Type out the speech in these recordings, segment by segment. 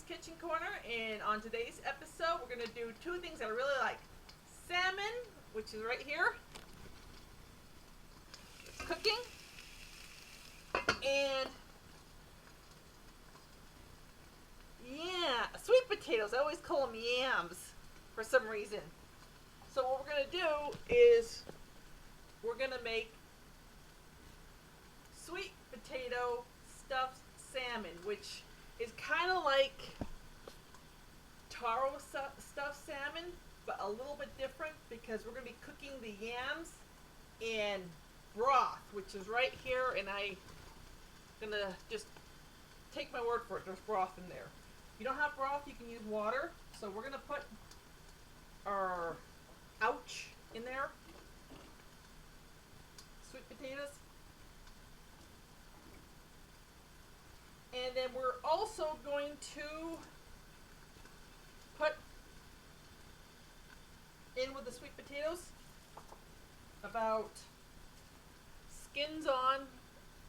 Kitchen Corner, and on today's episode we're going to do two things that I really like. Salmon, which is right here, it's cooking, and sweet potatoes. I always call them yams for some reason. So what we're going to do is we're going to make sweet potato stuffed salmon, which is kind of like taro stuffed salmon, but a little bit different because we're going to be cooking the yams in broth, which is right here, and I'm going to just take my word for it. There's broth in there. If you don't have broth, you can use water. So we're going to put our ouch in there. Sweet potatoes. And then we're also going to put in with the sweet potatoes about skins on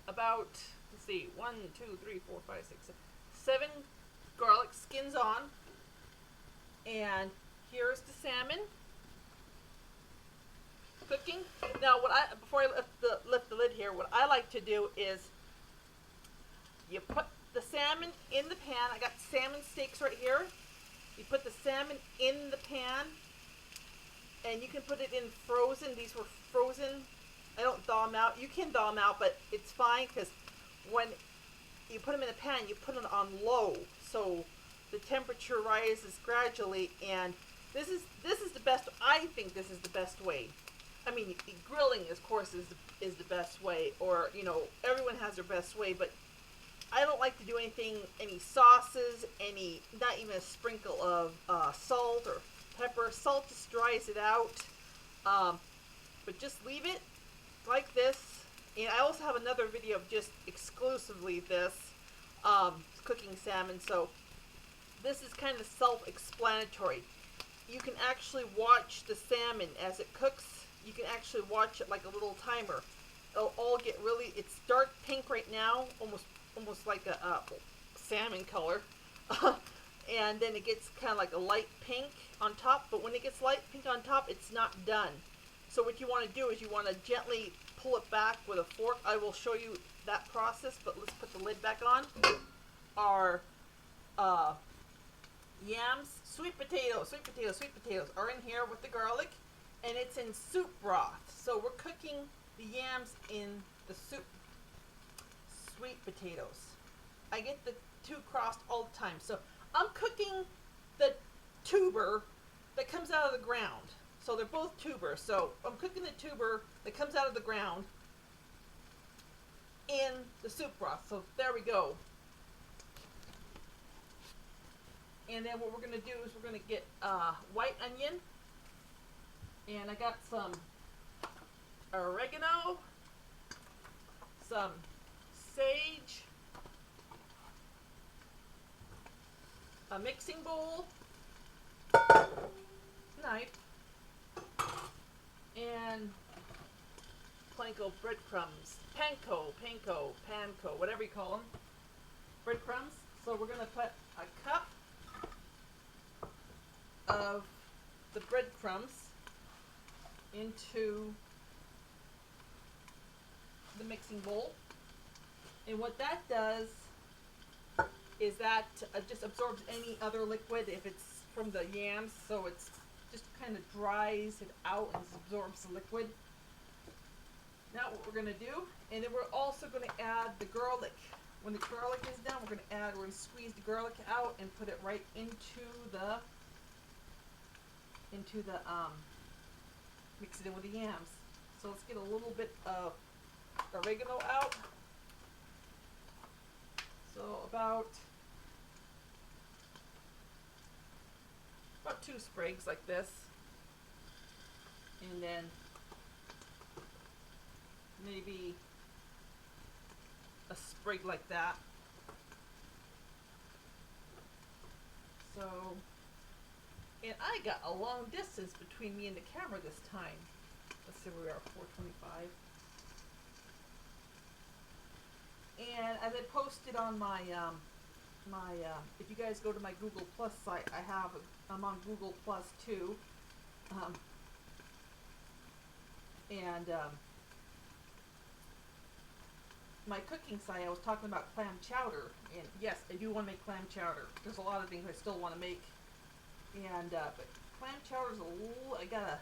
about, let's see, 1, 2, 3, 4, 5, 6, 7 garlic skins on. And here's the salmon cooking. Now, before I lift the lid here, what I like to do is you put the salmon in the pan. I got salmon steaks right here. You put the salmon in the pan, and you can put it in frozen. These were frozen. I don't thaw them out. You can thaw them out, but it's fine because when you put them in the pan, you put them on low, so the temperature rises gradually. And this is the best. I think this is the best way. I mean, grilling, of course, is the best way, or everyone has their best way, but I don't like to do any sauces, not even a sprinkle of salt or pepper. Salt just dries it out. But just leave it like this. And I also have another video of just exclusively this, cooking salmon. So this is kind of self-explanatory. You can actually watch the salmon as it cooks. You can actually watch it like a little timer. It'll all get it's dark pink right now, almost like a salmon color. And then it gets kind of like a light pink on top, but when it gets light pink on top, it's not done. So what you want to do is you want to gently pull it back with a fork. I will show you that process, but let's put the lid back on. Our yams, sweet potatoes are in here with the garlic, and it's in soup broth. So we're cooking the yams in the soup. Sweet potatoes. I get the two crossed all the time. So I'm cooking the tuber that comes out of the ground. So they're both tubers. So I'm cooking the tuber that comes out of the ground in the soup broth. So there we go. And then what we're going to do is we're going to get white onion. And I got some oregano, some sage, a mixing bowl, knife, and planko breadcrumbs, panko, whatever you call them, breadcrumbs. So we're going to put a cup of the breadcrumbs into the mixing bowl. And what that does is that just absorbs any other liquid if it's from the yams, so it's just kind of dries it out and absorbs the liquid. Now what we're going to do, and then we're also going to add the garlic. When the garlic is done, we're going to squeeze the garlic out and put it right into the mix it in with the yams. So let's get a little bit of oregano out. So about 2 sprigs like this, and then maybe a sprig like that. So, and I got a long distance between me and the camera this time. Let's see where we are, 425. And as I posted on my my, if you guys go to my Google Plus site, I'm on Google Plus too. Um, and my cooking site, I was talking about clam chowder, and yes, I do want to make clam chowder. There's a lot of things I still want to make, and but clam chowder's a little. I gotta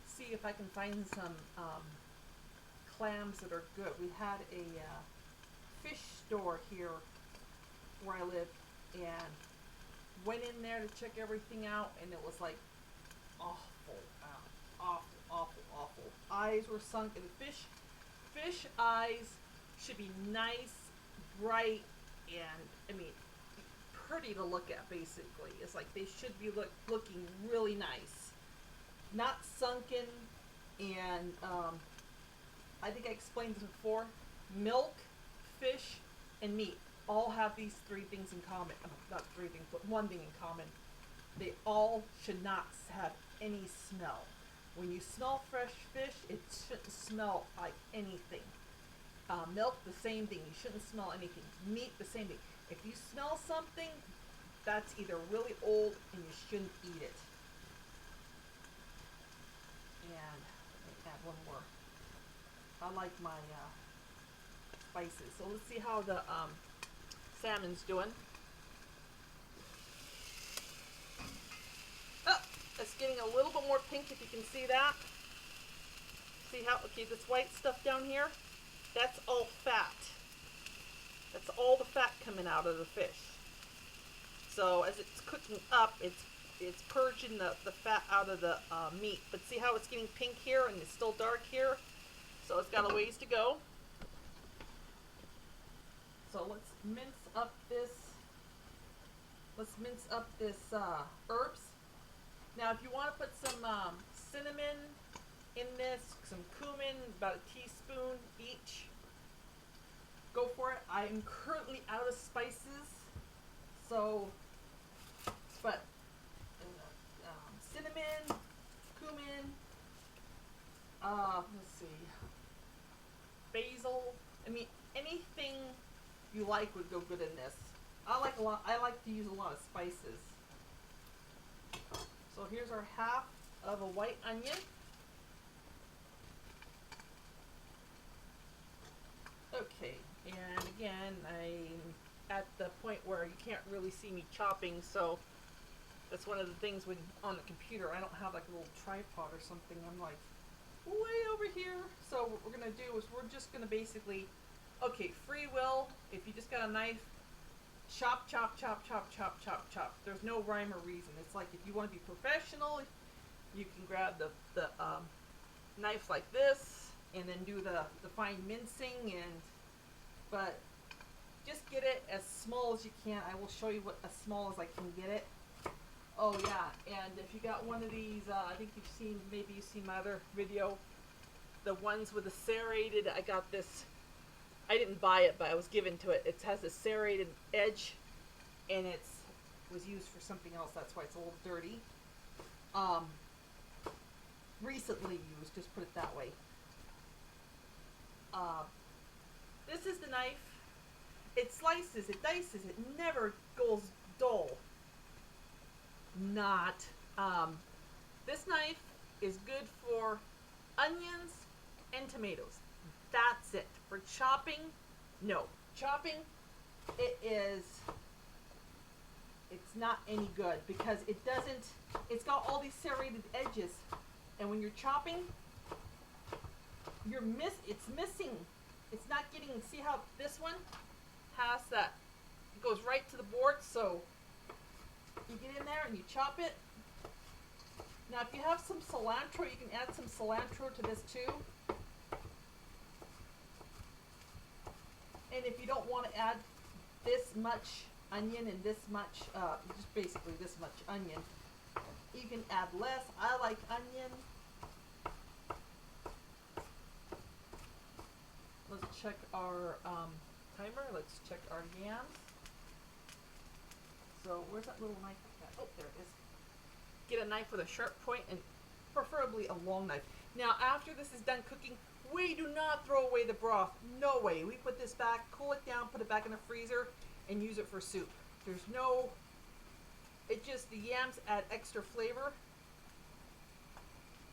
see if I can find some clams that are good. We had a fish store here where I live, and went in there to check everything out, and it was like awful, awful. Eyes were sunk in the fish eyes should be nice, bright, and I mean pretty to look at. Basically, it's like they should be looking really nice, not sunken. And I think I explained this before. Milk, fish, and meat all have these three things in common. Not three things, but one thing in common. They all should not have any smell. When you smell fresh fish, it shouldn't smell like anything. Milk, the same thing. You shouldn't smell anything. Meat, the same thing. If you smell something, that's either really old and you shouldn't eat it. And let me add one more. I like my spices. So let's see how the salmon's doing. Oh, it's getting a little bit more pink, if you can see that. See how, okay, this white stuff down here, that's all fat. That's all the fat coming out of the fish. So as it's cooking up, it's purging the fat out of the meat. But see how it's getting pink here and it's still dark here? So it's got a ways to go. So let's mince up this herbs. Now if you want to put some cinnamon in this, some cumin, about a teaspoon each, go for it. I am currently out of spices, so, but cinnamon, cumin, let's see, basil. I mean, anything you like would go good in this. I like to use a lot of spices. So here's our half of a white onion. Okay, and again, I'm at the point where you can't really see me chopping, so that's one of the things when on the computer, I don't have like a little tripod or something. I'm like way over here. So what we're gonna do is we're just gonna basically, okay, free will. If you just got a knife, chop, chop, chop, chop, chop, chop, chop. There's no rhyme or reason. It's like if you want to be professional, you can grab the knife like this and then do the fine mincing, but just get it as small as you can. I will show you what as small as I can get it. Oh yeah, and if you got one of these, I think maybe you've seen my other video, the ones with the serrated, I got this, I didn't buy it, but I was given to it. It has a serrated edge, and it was used for something else, that's why it's a little dirty. Recently used, just put it that way. This is the knife. It slices, it dices, it never goes dull. Not. This knife is good for onions and tomatoes. That's it. For chopping, no. Chopping, it's not any good because it's got all these serrated edges, and when you're chopping, it's missing. It's not getting, see how this one has that, it goes right to the board, so you get in there and you chop it. Now if you have some cilantro, you can add some cilantro to this too. And if you don't want to add this much onion and this much, just basically this much onion, you can add less. I like onion. Let's check our timer. Let's check our yams. So where's that little knife? Oh, there it is. Get a knife with a sharp point and preferably a long knife. Now after this is done cooking, we do not throw away the broth. No way. We put this back, cool it down, put it back in the freezer, and use it for soup. There's no, it just, the yams add extra flavor.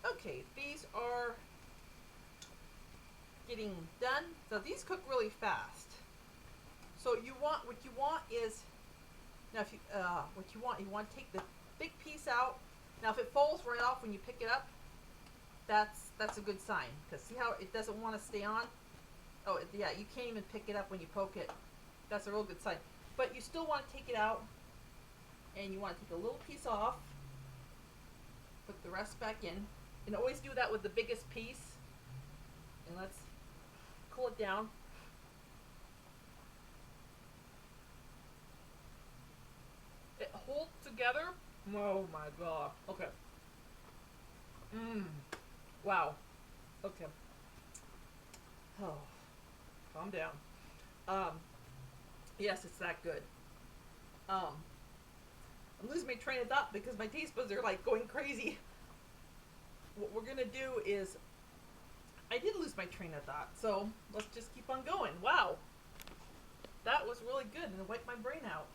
Okay, these are getting done. So these cook really fast. So what you want is, now if you, you want to take the big piece out. Now if it falls right off when you pick it up, that's a good sign. Because see how it doesn't want to stay on? Oh, yeah, you can't even pick it up when you poke it. That's a real good sign. But you still want to take it out, and you want to take a little piece off, put the rest back in, and always do that with the biggest piece. And let's cool it down. It holds together. Oh my god. Okay. Wow. Okay. Oh, calm down. Yes, it's that good. I'm losing my train of thought because my taste buds are like going crazy. What we're gonna do is, I did lose my train of thought, so let's just keep on going. Wow, that was really good, and it wiped my brain out.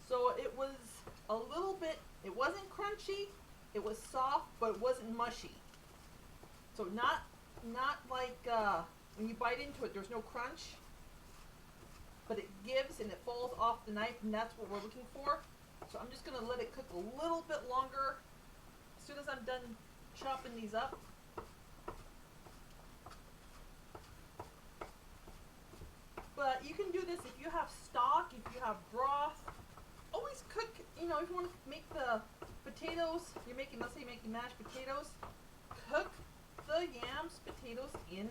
So it was a little bit, it wasn't crunchy, it was soft, but it wasn't mushy. So not like when you bite into it, there's no crunch, but it gives and it falls off the knife, and that's what we're looking for. So I'm just gonna let it cook a little bit longer. As soon as I'm done chopping these up, but you can do this if you have stock, if you have broth. Always cook, you know, if you want to make the potatoes, you're making, let's say you're making mashed potatoes, cook the yams, potatoes in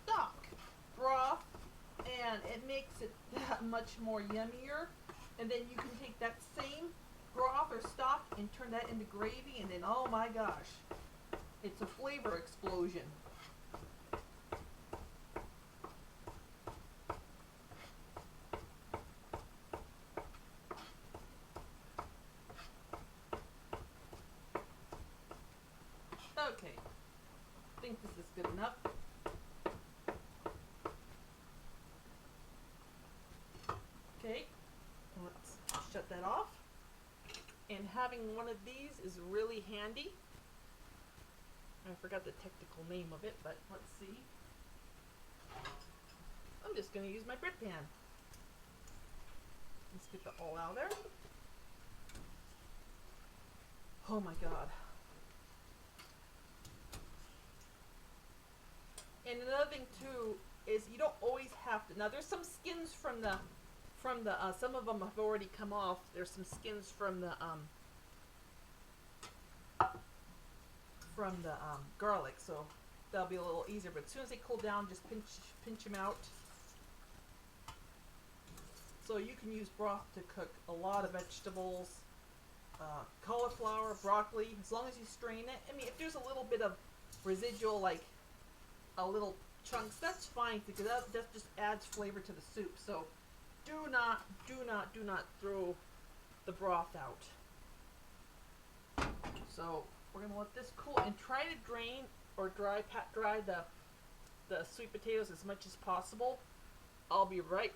stock, broth, and it makes it that much more yummier. And then you can take that same broth or stock and turn that into gravy, and then oh my gosh, it's a flavor explosion. Okay, I think this is good enough. Okay, let's shut that off. And having one of these is really handy. I forgot the technical name of it, but let's see. I'm just going to use my bread pan. Let's get that all out of there. Oh my god. And another thing too is you don't always have to. Now there's some skins from the some of them have already come off. There's some skins from the garlic, so that'll be a little easier. But as soon as they cool down, just pinch them out. So you can use broth to cook a lot of vegetables, cauliflower, broccoli, as long as you strain it. I mean, if there's a little bit of residual, like a little chunks, that's fine, because that just adds flavor to the soup. So do not throw the broth out. So we're gonna let this cool and try to drain or dry the sweet potatoes as much as possible. I'll be right